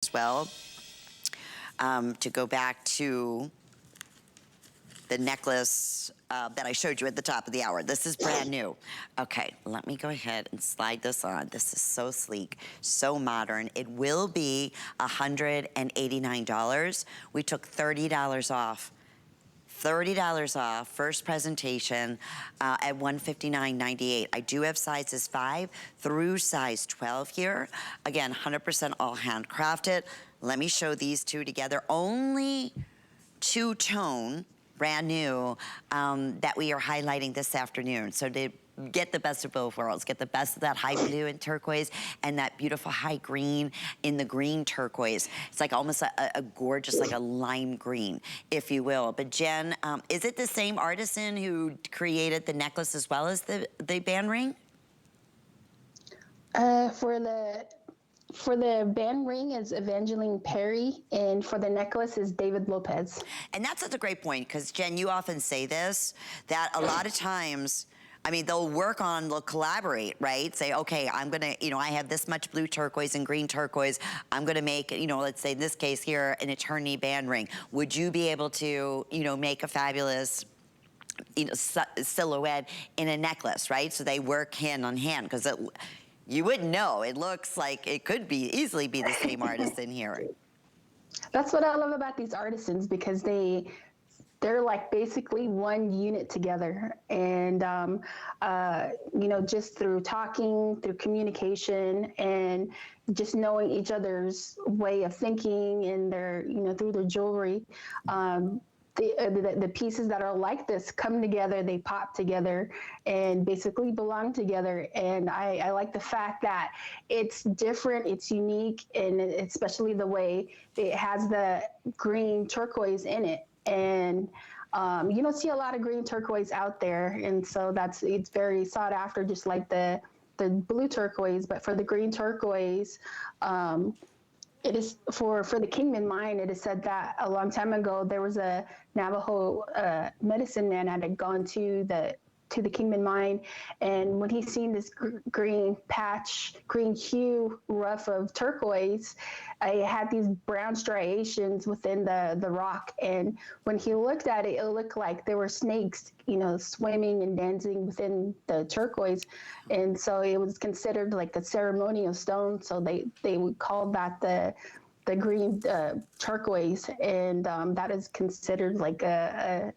as well. To go back to the necklace that I showed you at the top of the hour. This is brand new. Okay, let me go ahead and slide this on. This is so sleek, so modern. It will be $189. We took $30 off. $30 off, first presentation at $159.98. I do have sizes 5 through size 12 here. Again, 100% all handcrafted. Let me show these two together. Only two-tone, brand new, that we are highlighting this afternoon. So to get the best of both worlds, get the best of that high blue and turquoise and that beautiful high green in the green turquoise. It's like almost a gorgeous, like a lime green, if you will. But Jen, is it the same artisan who created the necklace as well as the band ring? For the band ring is Evangeline Perry, and for the necklace is David Lopez. And that's such a great point, because Jen, you often say this, that a lot of times, I mean, they'll collaborate, right? Say, okay, I'm gonna, I have this much blue turquoise and green turquoise. I'm gonna make, let's say in this case here, an eternity band ring. Would you be able to, make a fabulous silhouette in a necklace, right? So they work hand on hand, because you wouldn't know. It looks like it could easily be the same artisan here. That's what I love about these artisans, because they're like basically one unit together. And, just through talking, through communication, and just knowing each other's way of thinking and their, through their jewelry, the pieces that are like this come together, they pop together and basically belong together. And I like the fact that it's different, it's unique, and especially the way it has the green turquoise in it. And you don't see a lot of green turquoise out there. And so it's very sought after, just like the blue turquoise. But for the green turquoise, it is for the Kingman mine. It is said that a long time ago there was a Navajo medicine man that had gone to the Kingman mine, and when he seen this green hue rough of turquoise, it had these brown striations within the rock. And when he looked at it, it looked like there were snakes, swimming and dancing within the turquoise. And so it was considered like a ceremonial stone. So they would call that the green turquoise, and that is considered like a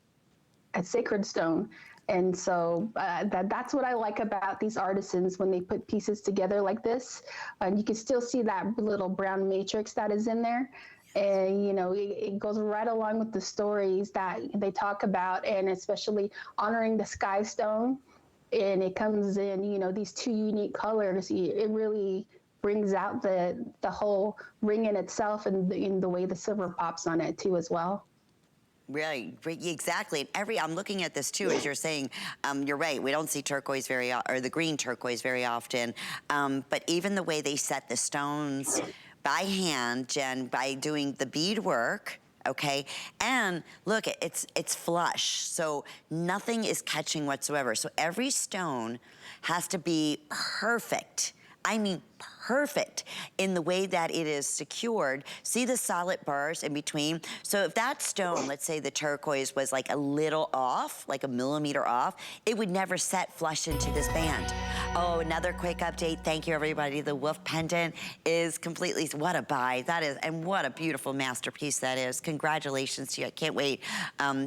sacred stone. And so that's what I like about these artisans when they put pieces together like this. And you can still see that little brown matrix that is in there. And, it goes right along with the stories that they talk about, and especially honoring the sky stone. And it comes in, these two unique colors. It really brings out the whole ring in itself, and in the way the silver pops on it too as well. Right, exactly. I'm looking at this too, as you're saying. You're right. We don't see turquoise or the green turquoise very often. But even the way they set the stones by hand, Jen, by doing the beadwork. Okay, and look, it's flush, so nothing is catching whatsoever. So every stone has to be perfect. I mean perfect in the way that it is secured. See the solid bars in between? So if that stone, let's say the turquoise, was like a little off, like a millimeter off, it would never set flush into this band. Oh, another quick update. Thank you, everybody. The wolf pendant is completely, what a buy that is, and what a beautiful masterpiece that is. Congratulations to you. I can't wait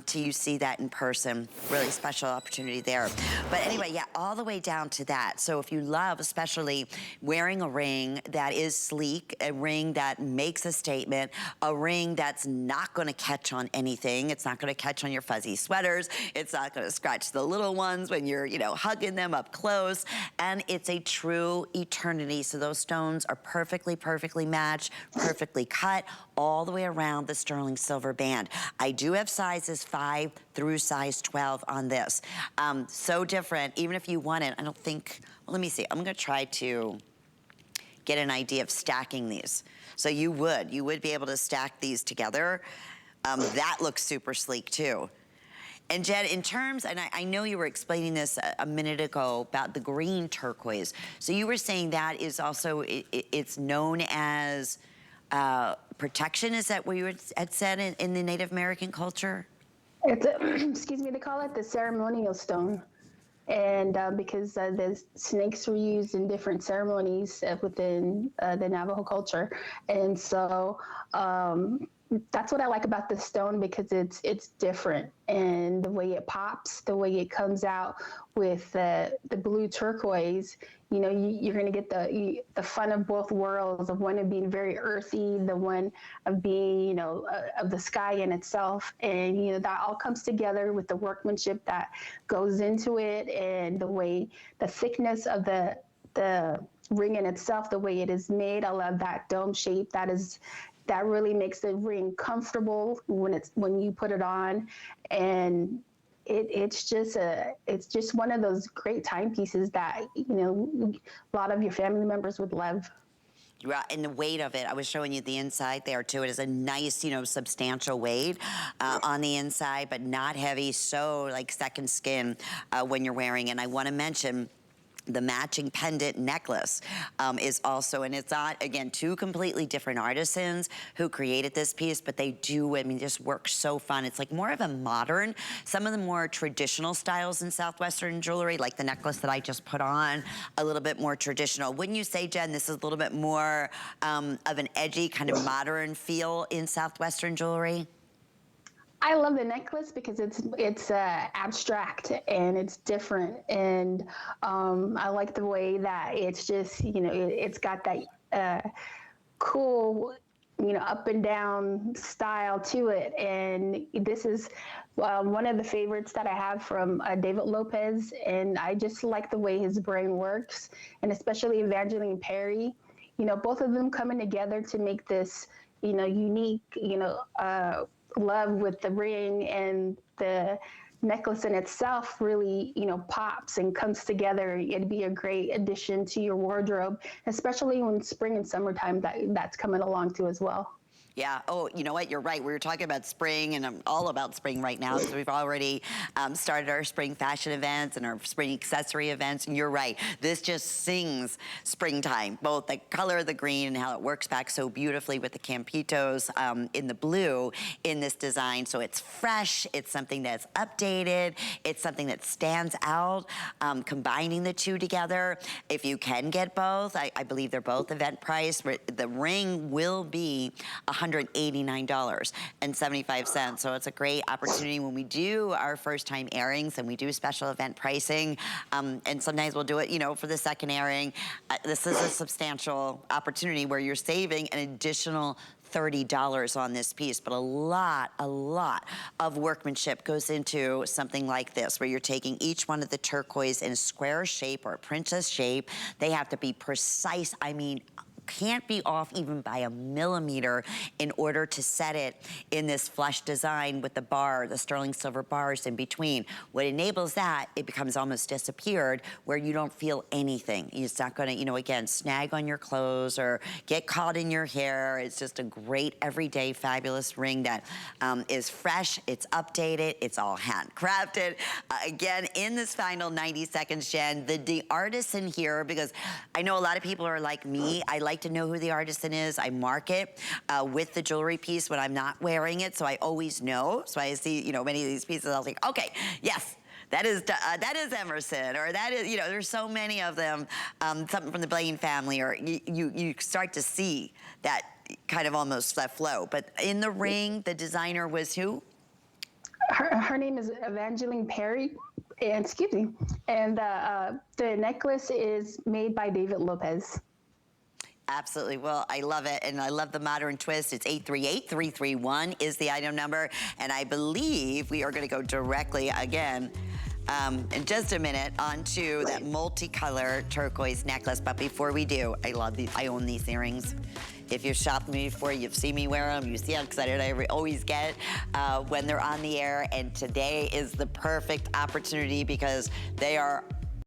till you see that in person. Really special opportunity there. But anyway, yeah, all the way down to that. So if you love, especially wearing a ring that is sleek, a ring that makes a statement, a ring that's not gonna catch on anything. It's not gonna catch on your fuzzy sweaters. It's not gonna scratch the little ones when you're, hugging them up close. And it's a true eternity. So those stones are perfectly, perfectly matched, perfectly cut all the way around the sterling silver band. I do have sizes 5 through size 12 on this. So different, even if you want it, I don't think, well, let me see. I'm gonna try to get an idea of stacking these. So you would be able to stack these together. That looks super sleek too. And Jed, in terms, and I know you were explaining this a minute ago about the green turquoise. So you were saying that is also, it's known as protection. Is that what you had said in the Native American culture? It's excuse me, they call it the ceremonial stone. And because the snakes were used in different ceremonies within the Navajo culture. And so that's what I like about the stone, because it's different, and the way it pops, the way it comes out with the blue turquoise. You know, you're going to get the fun of both worlds, of one of being very earthy, the one of being, you know, of the sky in itself. And, you know, that all comes together with the workmanship that goes into it, and the way, the thickness of the ring in itself, the way it is made. I love that dome shape. That really makes the ring comfortable when you put it on. And it's just one of those great timepieces that, you know, a lot of your family members would love. Yeah, and the weight of it, I was showing you the inside there too. It is a nice, you know, substantial weight on the inside, but not heavy, so like second skin when you're wearing it. And I want to mention the matching pendant necklace is also, and it's not, again, two completely different artisans who created this piece, but they do, I mean, just work so fun. It's like more of a modern, some of the more traditional styles in Southwestern jewelry, like the necklace that I just put on, a little bit more traditional. Wouldn't you say, Jen, this is a little bit more of an edgy kind of modern feel in Southwestern jewelry? I love the necklace because it's abstract and it's different, and I like the way that it's just, you know, it's got that cool, you know, up and down style to it. And this is one of the favorites that I have from David Lopez, and I just like the way his brain works, and especially Evangeline Perry. You know, both of them coming together to make this, you know, unique, you know, love with the ring, and the necklace in itself really, you know, pops and comes together. It'd be a great addition to your wardrobe, especially when spring and summertime that's coming along too as well. Yeah, oh, you know what, you're right. We were talking about spring, and I'm all about spring right now, so we've already started our spring fashion events and our spring accessory events, and you're right. This just sings springtime, both the color of the green and how it works back so beautifully with the Campitos in the blue in this design. So it's fresh, it's something that's updated, it's something that stands out, combining the two together. If you can get both, I believe they're both event price. The ring will be $189.75. So it's a great opportunity when we do our first time airings, and we do special event pricing. And sometimes we'll do it, you know, for the second airing. This is a substantial opportunity where you're saving an additional $30 on this piece, but a lot of workmanship goes into something like this, where you're taking each one of the turquoise in a square shape or a princess shape. They have to be precise. I mean, can't be off even by a millimeter in order to set it in this flush design with the sterling silver bars in between. What enables that, it becomes almost disappeared, where you don't feel anything. It's not gonna, you know, again, snag on your clothes or get caught in your hair. It's just a great, everyday, fabulous ring that is fresh, it's updated, it's all handcrafted. Again, in this final 90 seconds, Jen, the artisan here, because I know a lot of people are like me, I like to know who the artisan is. I mark it with the jewelry piece when I'm not wearing it, so I always know. So I see, you know, many of these pieces, I'll think, okay, yes, that is Emerson, or that is, you know, there's so many of them, something from the Blaine family, or you start to see that kind of almost that flow. But in the ring, the designer was who? Her name is Evangeline Perry, and excuse me, and the necklace is made by David Lopez. Absolutely. Well, I love it, and I love the modern twist. It's 838-331 is the item number, and I believe we are going to go directly again in just a minute onto that multicolor turquoise necklace. But before we do, I love these. I own these earrings. If you've shopped with me before, you've seen me wear them. You see how excited I always get when they're on the air. And today is the perfect opportunity because they are